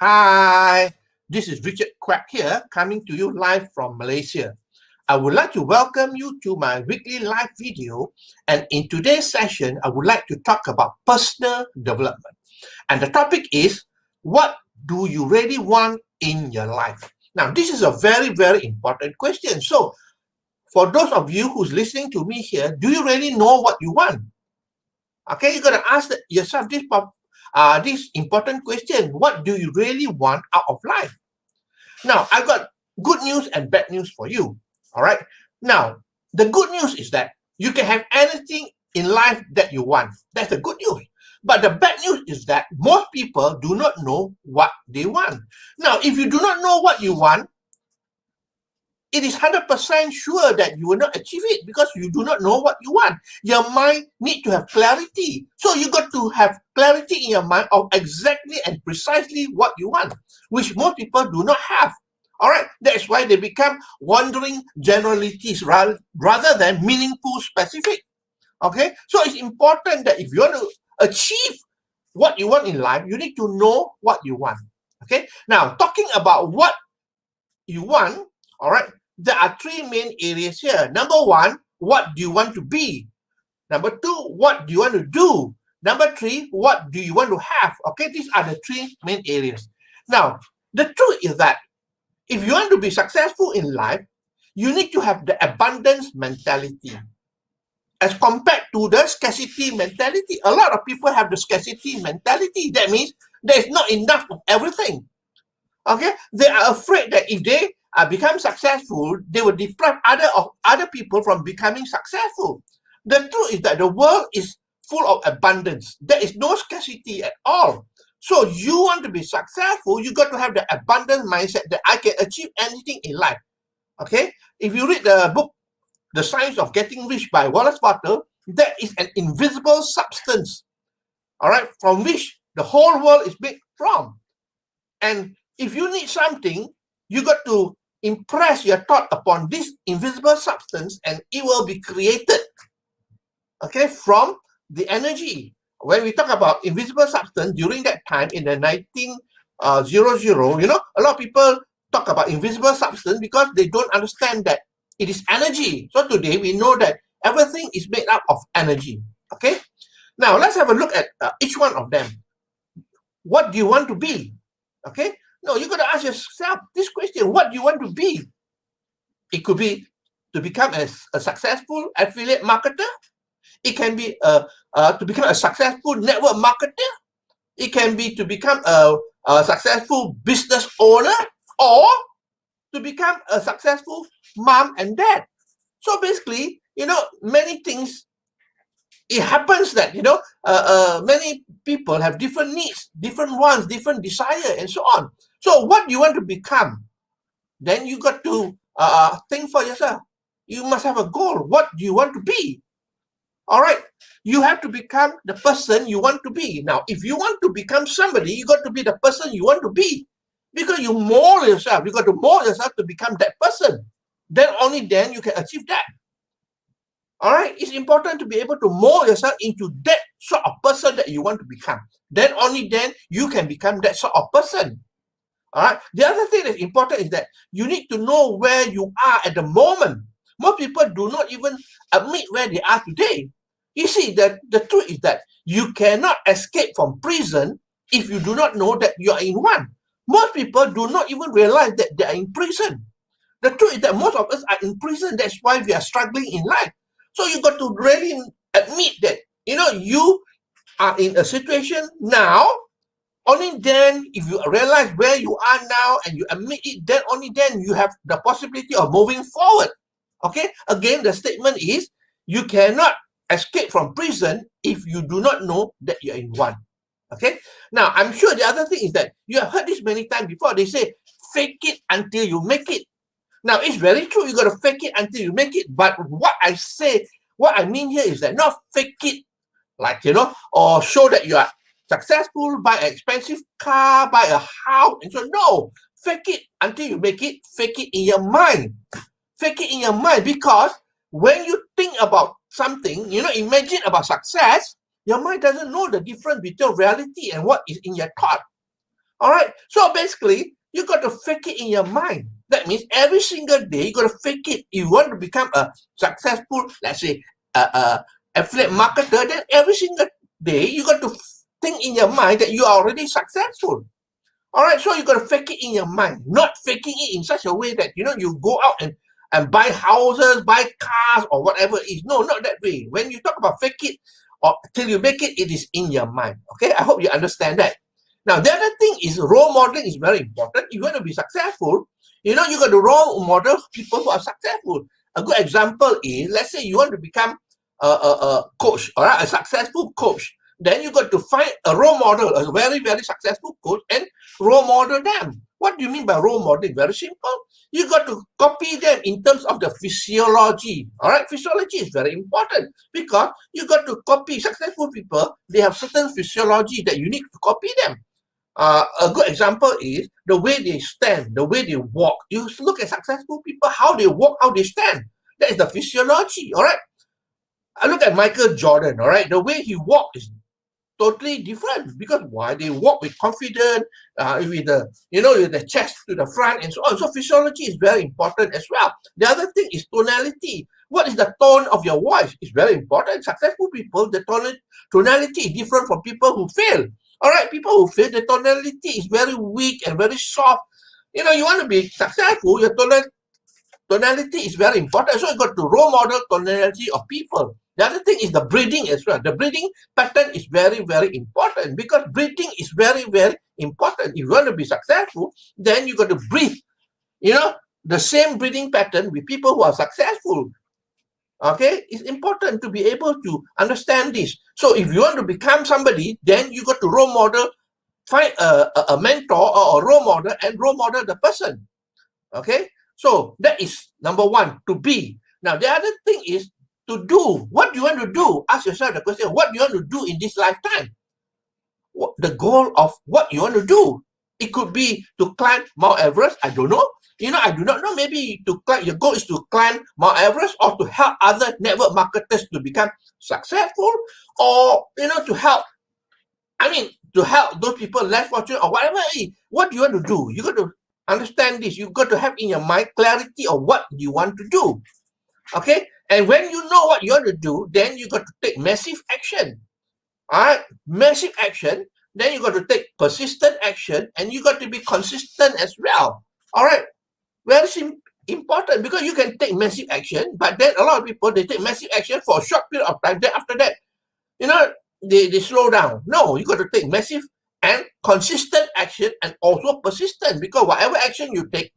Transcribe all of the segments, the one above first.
Hi, this is Richard Quack here, coming to you live from Malaysia. I would like to welcome you to my weekly live video, and in today's session, I would like to talk about personal development. And the topic is, what do you really want in your life? Now, this is a very, very important question. So, for those of you who's listening to me here, do you really know what you want? Okay, you got to ask yourself this important question. What do you really want out of life? Now, I've got good news and bad news for you. All right. Now, the good news is that you can have anything in life that you want. That's the good news. But the bad news is that most people do not know what they want. Now, if you do not know what you want, it is 100% sure that you will not achieve it because you do not know what you want. Your mind need to have clarity. So you got to have clarity in your mind of exactly and precisely what you want, which most people do not have. All right, that's why they become wandering generalities rather than meaningful specific. Okay, so it's important that if you want to achieve what you want in life, you need to know what you want. Okay, now talking about what you want, all right, there are three main areas here. Number one, what do you want to be? Number two, what do you want to do? Number three, what do you want to have? Okay, these are the three main areas. Now, the truth is that if you want to be successful in life, you need to have the abundance mentality as compared to the scarcity mentality. A lot of people have the scarcity mentality. That means there is not enough of everything. Okay, they are afraid that if they become successful, they will deprive other people from becoming successful. The truth is that the world is full of abundance. There is no scarcity at all. So you want to be successful, you got to have the abundant mindset that I can achieve anything in life. Okay, if you read the book, The Science of Getting Rich by Wallace Bartle, that is an invisible substance, all right, from which the whole world is made from. And if you need something, you got to impress your thought upon this invisible substance and it will be created, okay, from the energy. When we talk about invisible substance, during that time in the 1900, a lot of people talk about invisible substance because they don't understand that it is energy. So today we know that everything is made up of energy, okay? Now let's have a look at each one of them. What do you want to be? Okay, no, you got to ask yourself this question: what do you want to be? It could be to become a successful affiliate marketer. It can be to become a successful network marketer. It can be to become a successful business owner, or to become a successful mom and dad. So basically, many things. It happens that many people have different needs, different wants, different desire, and so on. So what do you want to become? Then you got to think for yourself. You must have a goal. What do you want to be? All right, you have to become the person you want to be. Now, if you want to become somebody, you got to be the person you want to be, because you mold yourself. You got to mold yourself to become that person. Then only then you can achieve that. All right, it's important to be able to mold yourself into that sort of person that you want to become. Then only then you can become that sort of person. All right. The other thing that's important is that you need to know where you are at the moment. Most people do not even admit where they are today. You see, the truth is that you cannot escape from prison if you do not know that you are in one. Most people do not even realize that they are in prison. The truth is that most of us are in prison. That's why we are struggling in life. So you got to really admit that, you are in a situation now. Only then, if you realize where you are now and you admit it, then only then you have the possibility of moving forward. Okay? Again, the statement is, you cannot escape from prison if you do not know that you're in one. Okay? Now, I'm sure the other thing is that you have heard this many times before. They say, fake it until you make it. Now, it's very true. You got to fake it until you make it. But what I mean here is that not fake it, like, or show that you are successful, buy an expensive car, buy a house, and so no. Fake it until you make it. Fake it in your mind. Fake it in your mind, because when you think about something, imagine about success, your mind doesn't know the difference between reality and what is in your thought. All right. So basically, you got to fake it in your mind. That means every single day you got to fake it. You want to become a successful, let's say, affiliate marketer. Then every single day you got to think in your mind that you are already successful. All right. So you got to fake it in your mind, not faking it in such a way that you go out and buy houses, buy cars, or whatever it is. No, not that way. When you talk about fake it or till you make it, it is in your mind. Okay. I hope you understand that. Now, the other thing is role modeling is very important. If you want to be successful, you got to role model people who are successful. A good example is, let's say you want to become a coach, all right, a successful coach. Then you got to find a role model, a very, very successful coach, and role model them. What do you mean by role modeling? Very simple. You got to copy them in terms of the physiology. All right, physiology is very important because you got to copy successful people. They have certain physiology that you need to copy them. A good example is the way they stand, the way they walk. You look at successful people, how they walk, how they stand. That is the physiology, all right? I look at Michael Jordan, all right? The way he walks is totally different because why? They walk with confidence, with the chest to the front and so on. So physiology is very important as well. The other thing is tonality. What is the tone of your voice? It's very important. Successful people, the tonality is different from people who fail. All right, people who fail, the tonality is very weak and very soft. You want to be successful, your tonality is very important. So you got to role model tonality of people. The other thing is the breathing as well. The breathing pattern is very, very important because breathing is very, very important. If you want to be successful, then you got to breathe, the same breathing pattern with people who are successful. Okay, it's important to be able to understand this. So if you want to become somebody, then you got to role model, find a mentor or a role model and role model the person. Okay, so that is number one, to be. Now, the other thing is to do. What do you want to do? Ask yourself the question, what do you want to do in this lifetime? The goal of what you want to do. It could be to climb Mount Everest. I don't know. I do not know. Maybe your goal is to climb Mount Everest or to help other network marketers to become successful, or to help those people less fortunate or whatever it is. What do you want to do? You got to understand this. You got to have in your mind clarity of what you want to do. Okay? And when you know what you want to do, then you got to take massive action. All right? Massive action. Then you got to take persistent action, and you got to be consistent as well. All right? Very important because you can take massive action, but then a lot of people, they take massive action for a short period of time. Then after that, they slow down. No, you got to take massive and consistent action and also persistent, because whatever action you take,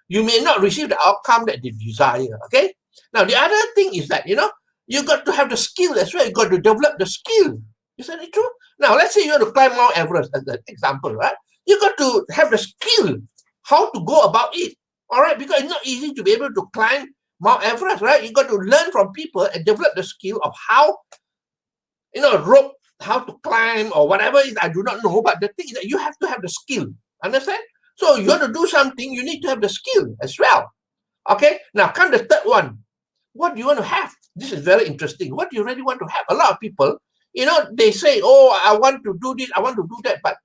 you may not receive the outcome that you desire. Okay? Now, the other thing is that, you got to have the skill as well. You got to develop the skill. Isn't it true? Now, let's say you want to climb Mount Everest as an example, right? You got to have the skill, how to go about it. All right? Because it's not easy to be able to climb Mount Everest, right? You got to learn from people and develop the skill of how, rope, how to climb or whatever it is. I do not know. But the thing is that you have to have the skill. Understand? So you want to do something, you need to have the skill as well. Okay? Now, come the third one. What do you want to have? This is very interesting. What do you really want to have? A lot of people, they say, oh, I want to do this, I want to do that. But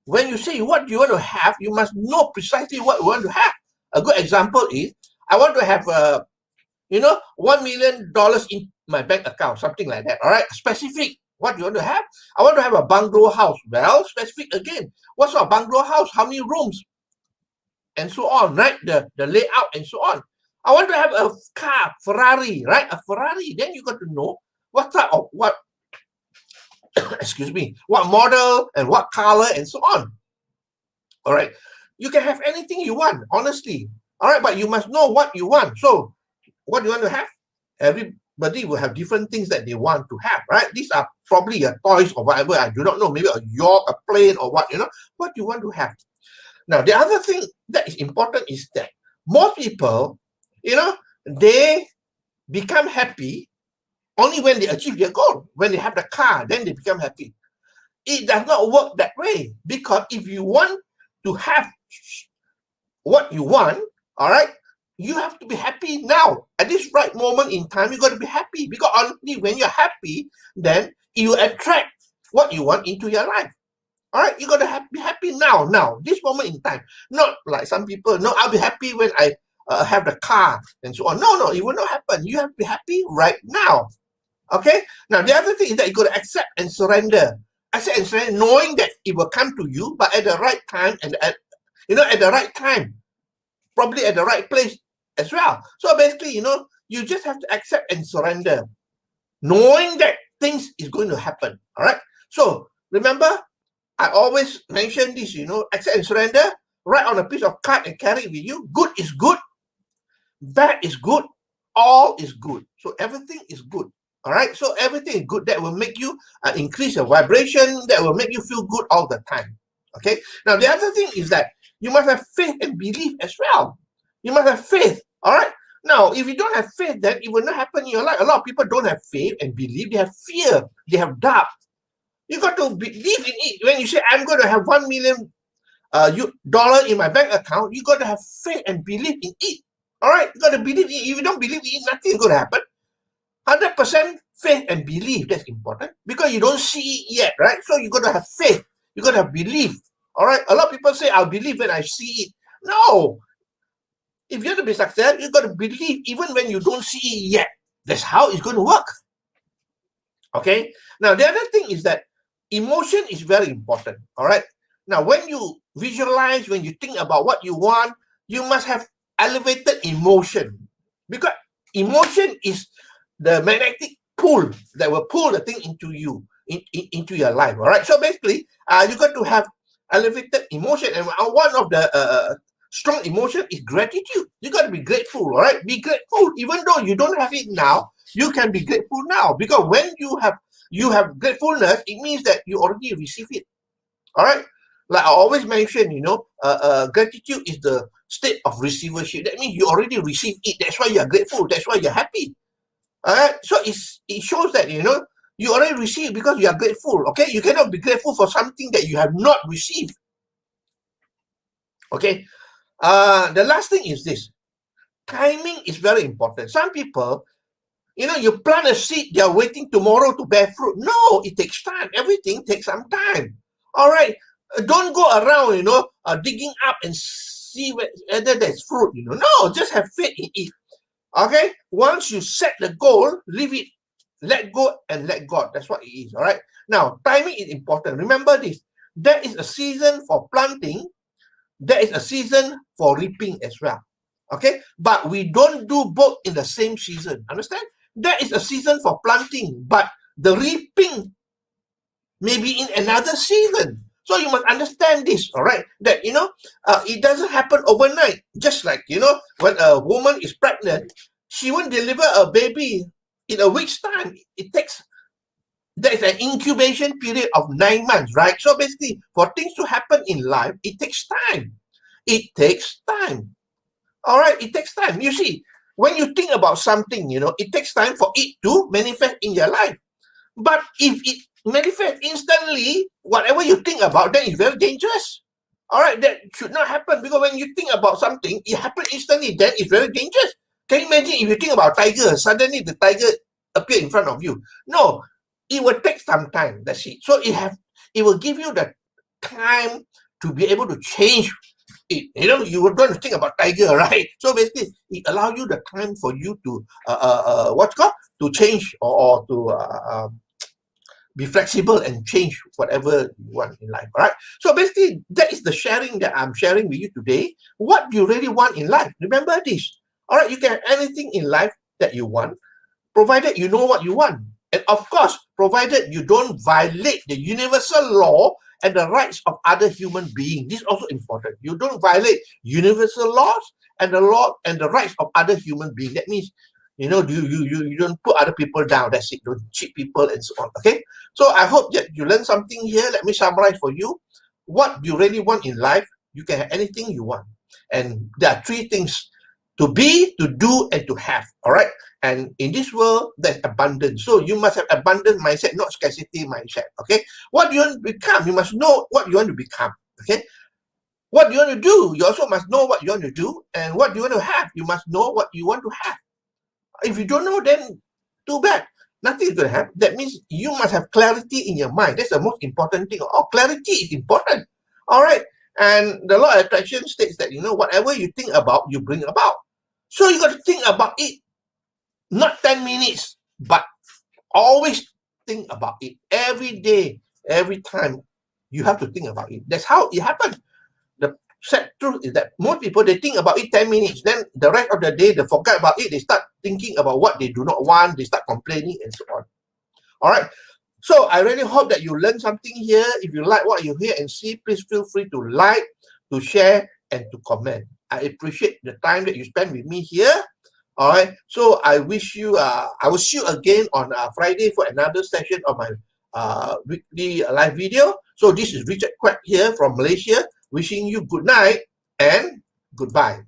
when you say what you want to have, you must know precisely what you want to have. A good example is, I want to have, $1 million in my bank account, something like that. All right, specific. What do you want to have? I want to have a bungalow house. Well, specific again. What sort of bungalow house? How many rooms? And so on, right? The layout and so on. I want to have a car, Ferrari, right? A Ferrari. Then you got to know what type of what excuse me, what model and what color and so on. All right. You can have anything you want, honestly. All right, but you must know what you want. So what do you want to have? Everybody will have different things that they want to have, right? These are probably your toys or whatever. I do not know. Maybe a yacht, a plane, or what, what you want to have. Now, the other thing that is important is that most people, they become happy only when they achieve their goal. When they have the car, then they become happy. It does not work that way, because if you want to have what you want, all right, you have to be happy now. At this right moment in time, you got to be happy, because only when you're happy, then you attract what you want into your life. All right, you gotta be happy now, this moment in time. Not like some people. No, I'll be happy when I have the car and so on. No, it will not happen. You have to be happy right now. Okay. Now the other thing is that you gotta accept and surrender. Accept and surrender, knowing that it will come to you, but at the right time and at the right time, probably at the right place as well. So basically, you just have to accept and surrender, knowing that things is going to happen. All right. So remember, I always mention this, accept and surrender, write on a piece of card and carry it with you. Good is good, bad is good, all is good. So everything is good. All right. So everything is good. That will make you increase your vibration. That will make you feel good all the time. Okay. Now, the other thing is that you must have faith and belief as well. You must have faith. All right. Now, if you don't have faith, then it will not happen in your life. A lot of people don't have faith and belief. They have fear. They have doubt. You got to believe in it. When you say, I'm going to have $1 million in my bank account, you got to have faith and believe in it. All right? You got to believe in it. If you don't believe in it, nothing is going to happen. 100% faith and belief. That's important because you don't see it yet, right? So you got to have faith. You got to have belief. All right? A lot of people say, I'll believe when I see it. No. If you want to be successful, you got to believe even when you don't see it yet. That's how it's going to work. Okay? Now, the other thing is that emotion is very important. All right? Now, when you visualize, when you think about what you want, you must have elevated emotion. Because emotion is the magnetic pull that will pull the thing into you, into your life. All right? So basically, you got to have elevated emotion. And one of the strong emotion is gratitude. You got to be grateful, all right? Be grateful. Even though you don't have it now, you can be grateful now. Because when you have gratefulness, it means that you already receive it. All right? Like I always mention, gratitude is the state of receivership. That means you already received it. That's why you're grateful. That's why you're happy. All right? So it shows that, you already received because you are grateful. Okay? You cannot be grateful for something that you have not received. Okay? The last thing is this. Timing is very important. Some people, you plant a seed, they're waiting tomorrow to bear fruit. No, it takes time. Everything takes some time. All right. Don't go around, digging up and see whether there's fruit, No, just have faith in it. Okay. Once you set the goal, leave it, let go and let God. That's what it is. All right. Now, timing is important. Remember this. There is a season for planting. There is a season for reaping as well. Okay. But we don't do both in the same season. Understand? There is a season for planting, but the reaping may be in another season. So you must understand this, all right? That, it doesn't happen overnight. Just like, when a woman is pregnant, she won't deliver a baby in a week's time. There is an incubation period of 9 months, right? So basically, for things to happen in life, it takes time. It takes time. All right? It takes time. You see, when you think about something, it takes time for it to manifest in your life. But if it manifests instantly, whatever you think about, then it's very dangerous. All right, that should not happen because when you think about something, it happens instantly, then it's very dangerous. Can you imagine if you think about tiger, suddenly the tiger appear in front of you? No, it will take some time. That's it. So it will give you the time to be able to change it. You were going to think about tiger, right? So basically, it allows you the time for you to to change or to be flexible and change whatever you want in life. All right. So basically, that is the sharing that I'm sharing with you today. What do you really want in life? Remember this. All right. You can have anything in life that you want, provided you know what you want. And of course, provided you don't violate the universal law and the rights of other human beings. This is also important. You don't violate universal laws and the law and the rights of other human beings. That means, you don't put other people down. That's it. Don't cheat people and so on. Okay. So I hope that you learned something here. Let me summarize for you. What you really want in life, you can have anything you want. And there are 3 things: to be, to do, and to have. All right. And in this world, there's abundance. So you must have abundant mindset, not scarcity mindset. Okay. What do you want to become? You must know what you want to become. Okay. What do you want to do? You also must know what you want to do. And what do you want to have? You must know what you want to have. If you don't know, then too bad. nothing is going to happen. That means you must have clarity in your mind. That's the most important thing. Oh, clarity is important. All right. And the law of attraction states that, whatever you think about, you bring about. So you got to think about it. Not 10 minutes, but always think about it. Every day, every time, you have to think about it. That's how it happens. The sad truth is that most people, they think about it 10 minutes. Then the rest of the day, they forget about it. They start thinking about what they do not want. They start complaining and so on. All right. So I really hope that you learn something here. If you like what you hear and see, please feel free to like, to share, and to comment. I appreciate the time that you spend with me here. All right. So I wish you, I will see you again on Friday for another session of my weekly live video. So this is Richard Quek here from Malaysia, wishing you good night and goodbye.